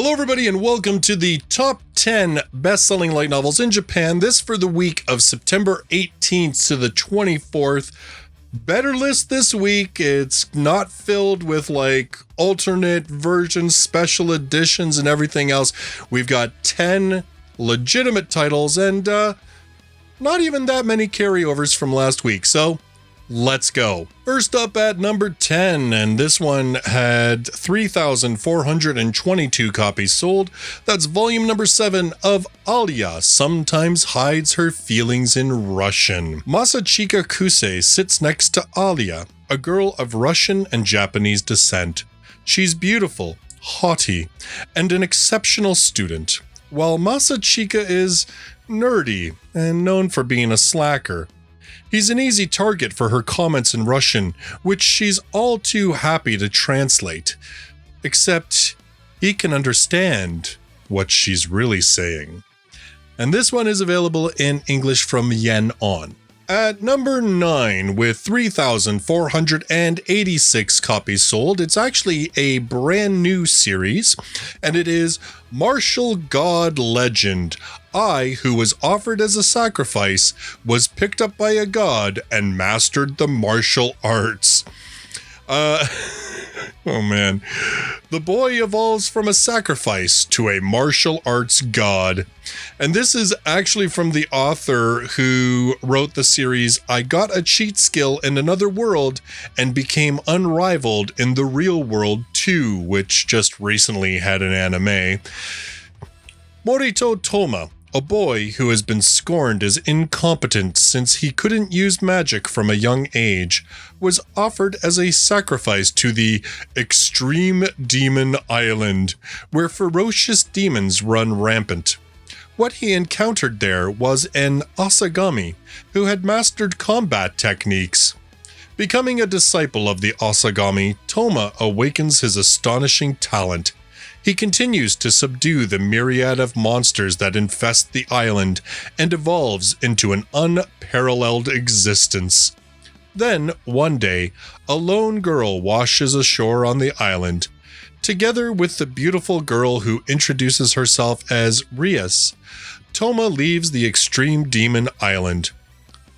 Hello everybody and welcome to the top 10 best-selling light novels in Japan. This for the week of September 18th to the 24th. Better list this week. It's not filled with like alternate versions, special editions, and everything else. We've got 10 legitimate titles and not even that many carryovers from last week. So let's go. First up at number 10, and this one had 3,422 copies sold. That's volume number 7 of ALYA, Sometimes Hides Her Feelings in Russian. Masachika Kusei sits next to ALYA, a girl of Russian and Japanese descent. She's beautiful, haughty, and an exceptional student, while Masachika is nerdy and known for being a slacker. He's an easy target for her comments in Russian, which she's all too happy to translate. Except he can understand what she's really saying. And this one is available in English from Yen on. At number 9, with 3,486 copies sold, it's actually a brand new series, and it is Martial God Legend. I, who was offered as a sacrifice, was picked up by a god and mastered the martial arts. Oh man. The boy evolves from a sacrifice to a martial arts god. And this is actually from the author who wrote the series I Got a Cheat Skill in Another World and Became Unrivaled in the Real World 2, which just recently had an anime. Morito Toma, a boy who has been scorned as incompetent since he couldn't use magic from a young age, was offered as a sacrifice to the Extreme Demon Island, where ferocious demons run rampant. What he encountered there was an Asagami who had mastered combat techniques. Becoming a disciple of the Asagami, Toma awakens his astonishing talent. He continues to subdue the myriad of monsters that infest the island and evolves into an unparalleled existence. Then, one day, a lone girl washes ashore on the island. Together with the beautiful girl who introduces herself as Rias, Toma leaves the Extreme Demon Island.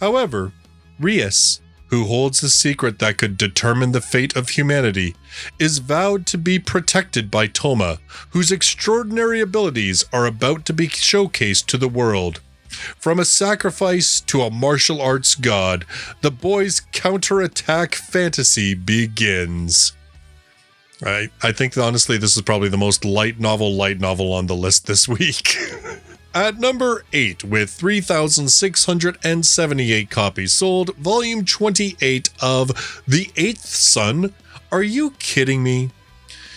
However, Rias, who holds the secret that could determine the fate of humanity, is vowed to be protected by Toma, whose extraordinary abilities are about to be showcased to the world. From a sacrifice to a martial arts god, the boy's counterattack fantasy begins. I think honestly this is probably the most light novel on the list this week. At number 8, with 3,678 copies sold, volume 28 of The Eighth Son. Are you kidding me?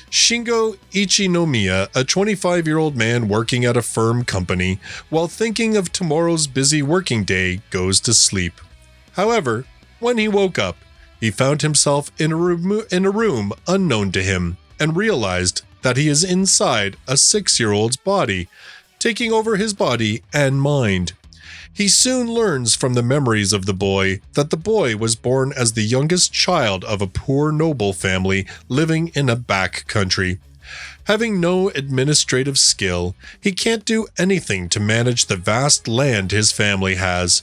Shingo Ichinomiya, a 25-year-old man working at a firm company, while thinking of tomorrow's busy working day, goes to sleep. However, when he woke up, he found himself in a room unknown to him, and realized that he is inside a 6-year-old's body, taking over his body and mind. He soon learns from the memories of the boy that the boy was born as the youngest child of a poor noble family living in a back country. Having no administrative skill, he can't do anything to manage the vast land his family has.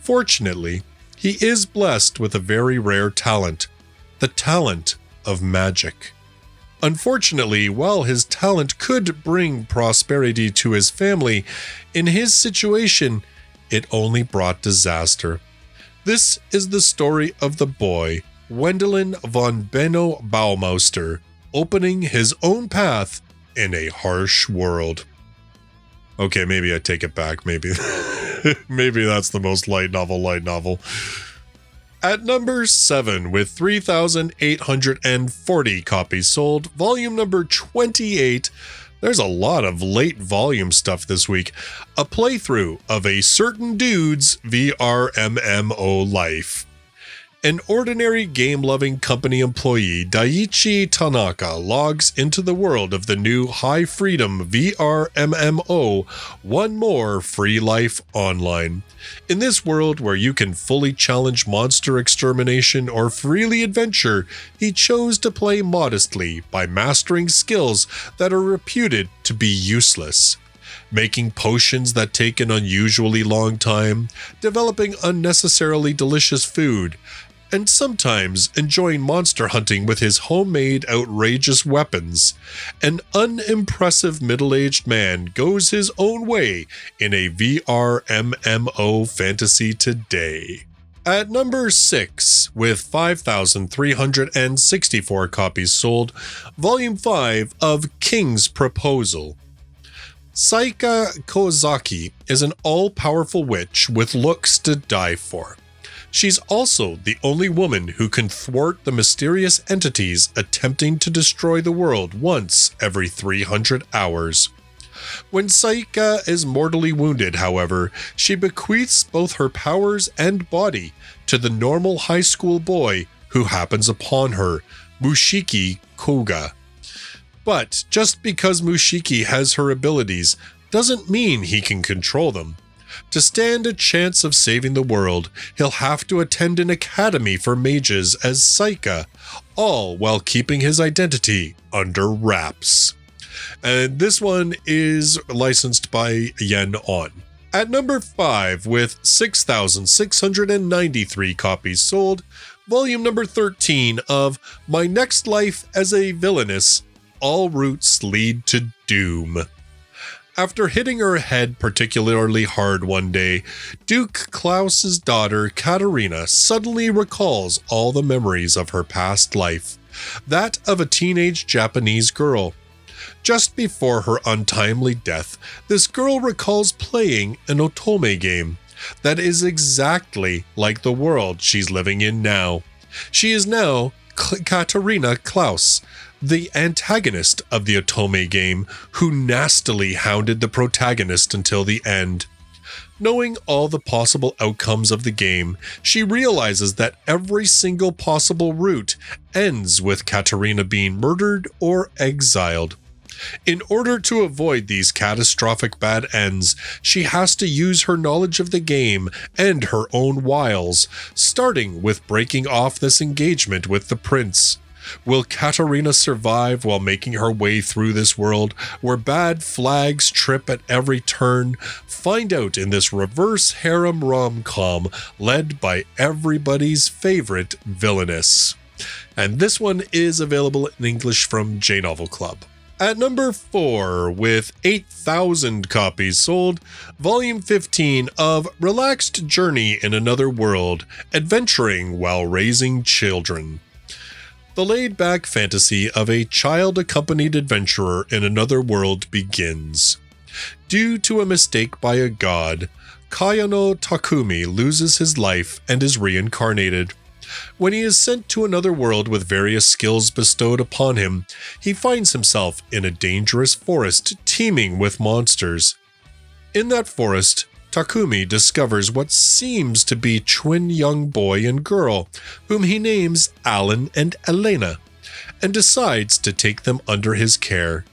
Fortunately, he is blessed with a very rare talent, the talent of magic. Unfortunately, while his talent could bring prosperity to his family, in his situation, it only brought disaster. This is the story of the boy, Wendelin von Benno Baumeister, opening his own path in a harsh world. Okay, maybe I take it back. Maybe that's the most light novel. At number 7, with 3,840 copies sold, volume number 28, there's a lot of late volume stuff this week. A playthrough of a certain dude's VRMMO life. An ordinary game-loving company employee, Daiichi Tanaka, logs into the world of the new high-freedom VRMMO, One More Free Life Online. In this world where you can fully challenge monster extermination or freely adventure, he chose to play modestly by mastering skills that are reputed to be useless. Making potions that take an unusually long time, developing unnecessarily delicious food, and sometimes enjoying monster hunting with his homemade outrageous weapons. An unimpressive middle-aged man goes his own way in a VRMMO fantasy today. At number 6, with 5,364 copies sold, Volume 5 of King's Proposal. Saika Kozaki is an all-powerful witch with looks to die for. She's also the only woman who can thwart the mysterious entities attempting to destroy the world once every 300 hours. When Saika is mortally wounded, however, she bequeaths both her powers and body to the normal high school boy who happens upon her, Mushiki Koga. But just because Mushiki has her abilities doesn't mean he can control them. To stand a chance of saving the world, he'll have to attend an academy for mages as Saika, all while keeping his identity under wraps. And this one is licensed by Yen On. At number 5, with 6,693 copies sold, volume number 13 of My Next Life as a Villainess, All Routes Lead to Doom. After hitting her head particularly hard one day, Duke Klaus's daughter Katerina suddenly recalls all the memories of her past life, that of a teenage Japanese girl. Just before her untimely death, this girl recalls playing an otome game that is exactly like the world she's living in now. She is now Katerina Klaus, the antagonist of the otome game, who nastily hounded the protagonist until the end. Knowing all the possible outcomes of the game, she realizes that every single possible route ends with Katerina being murdered or exiled. In order to avoid these catastrophic bad ends, she has to use her knowledge of the game and her own wiles, starting with breaking off this engagement with the prince. Will Katerina survive while making her way through this world where bad flags trip at every turn? Find out in this reverse harem rom-com led by everybody's favorite Villainess. And this one is available in English from J-Novel Club. At number 4, with 8,000 copies sold, Volume 15 of Relaxed Journey in Another World, Adventuring While Raising Children. The laid-back fantasy of a child-accompanied adventurer in another world begins. Due to a mistake by a god, Kayano Takumi loses his life and is reincarnated. When he is sent to another world with various skills bestowed upon him, he finds himself in a dangerous forest teeming with monsters. In that forest, Takumi discovers what seems to be twin young boy and girl, whom he names Alan and Elena, and decides to take them under his care.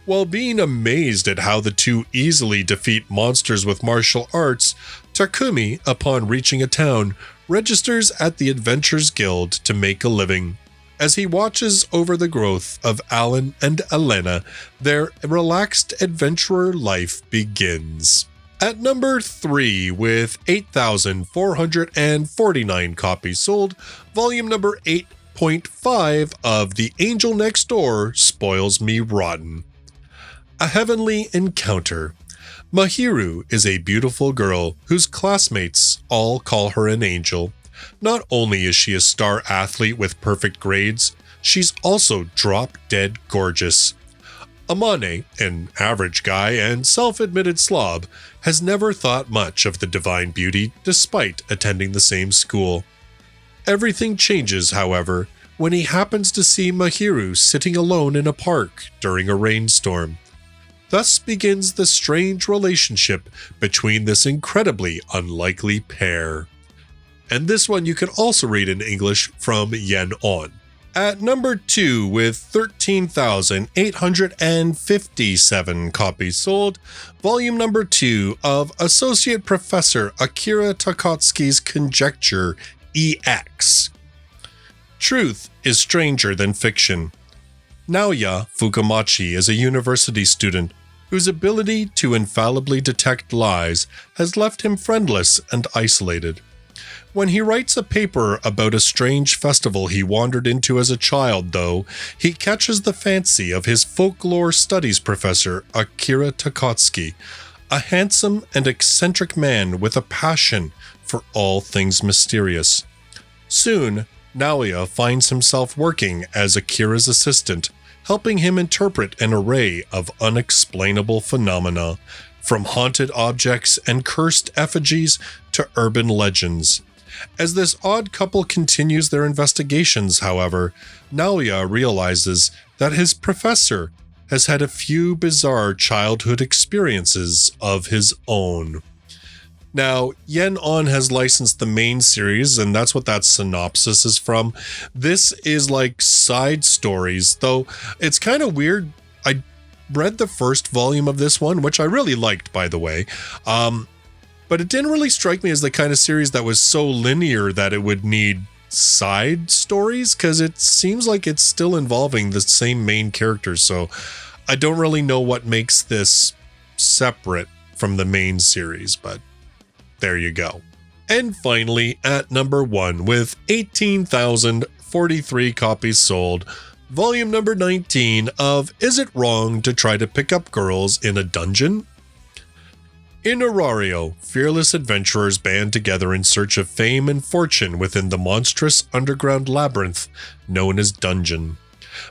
While being amazed at how the two easily defeat monsters with martial arts, Takumi, upon reaching a town, registers at the Adventurers Guild to make a living. As he watches over the growth of Alan and Elena, their relaxed adventurer life begins. At number 3, with 8,449 copies sold, volume number 8.5 of The Angel Next Door Spoils Me Rotten. A Heavenly Encounter. Mahiru is a beautiful girl whose classmates all call her an angel. Not only is she a star athlete with perfect grades, she's also drop-dead gorgeous. Amane, an average guy and self-admitted slob, has never thought much of the divine beauty despite attending the same school. Everything changes, however, when he happens to see Mahiru sitting alone in a park during a rainstorm. Thus begins the strange relationship between this incredibly unlikely pair. and this one you can also read in English from Yen On. At number 2, with 13,857 copies sold, volume number 2 of Associate Professor Akira Takotsuki's Conjecture EX. Truth is stranger than fiction. Naoya Fukumachi is a university student whose ability to infallibly detect lies has left him friendless and isolated. When he writes a paper about a strange festival he wandered into as a child, though, he catches the fancy of his folklore studies professor, Akira Takotsuki, a handsome and eccentric man with a passion for all things mysterious. Soon, Naoya finds himself working as Akira's assistant, helping him interpret an array of unexplainable phenomena, from haunted objects and cursed effigies to urban legends. As this odd couple continues their investigations, however, Naoya realizes that his professor has had a few bizarre childhood experiences of his own. Now, Yen On has licensed the main series, and that's what that synopsis is from. This is like side stories, though it's kind of weird. I read the first volume of this one, which I really liked, by the way. But it didn't really strike me as the kind of series that was so linear that it would need side stories, because it seems like it's still involving the same main characters. So I don't really know what makes this separate from the main series, but there you go. And finally, at number 1, with 18,043 copies sold, volume number 19 of Is It Wrong to Try to Pick Up Girls in a Dungeon? In Aurario, fearless adventurers band together in search of fame and fortune within the monstrous underground labyrinth known as Dungeon.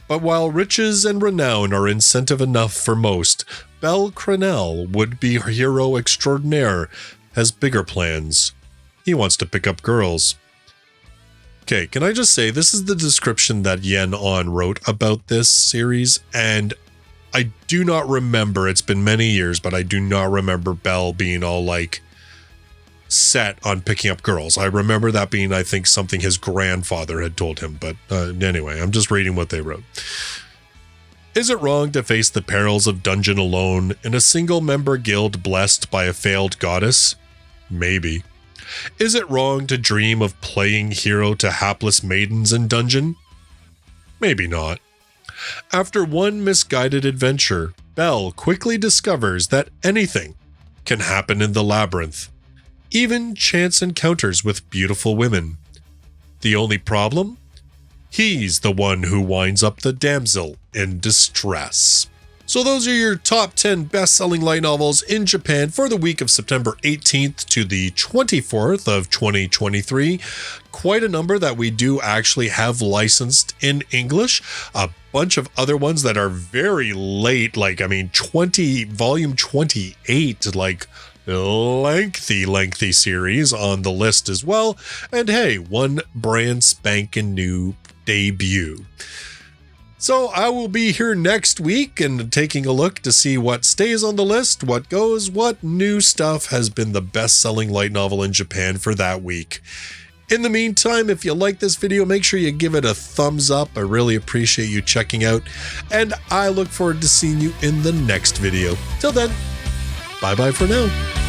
But while riches and renown are incentive enough for most, Belle Crenel, would-be hero extraordinaire, has bigger plans. He wants to pick up girls. Okay, can I just say, this is the description that Yen On wrote about this series, and I do not remember, it's been many years, but I do not remember Belle being all like set on picking up girls. I remember that being, I think, something his grandfather had told him, but anyway, I'm just reading what they wrote. Is it wrong to face the perils of dungeon alone in a single-member guild blessed by a failed goddess? Maybe. Is it wrong to dream of playing hero to hapless maidens in dungeon? Maybe not. After one misguided adventure, Belle quickly discovers that anything can happen in the labyrinth, even chance encounters with beautiful women. The only problem? He's the one who winds up the damsel in distress. So those are your top 10 best-selling light novels in Japan for the week of September 18th to the 24th of 2023. Quite a number that we do actually have licensed in English. A bunch of other ones that are very late, like, volume 28, like, lengthy series on the list as well. And hey, one brand spanking new debut. So I will be here next week and taking a look to see what stays on the list, what goes, what new stuff has been the best-selling light novel in Japan for that week. In the meantime, if you like this video, make sure you give it a thumbs up. I really appreciate you checking out, and I look forward to seeing you in the next video. Till then, bye-bye for now.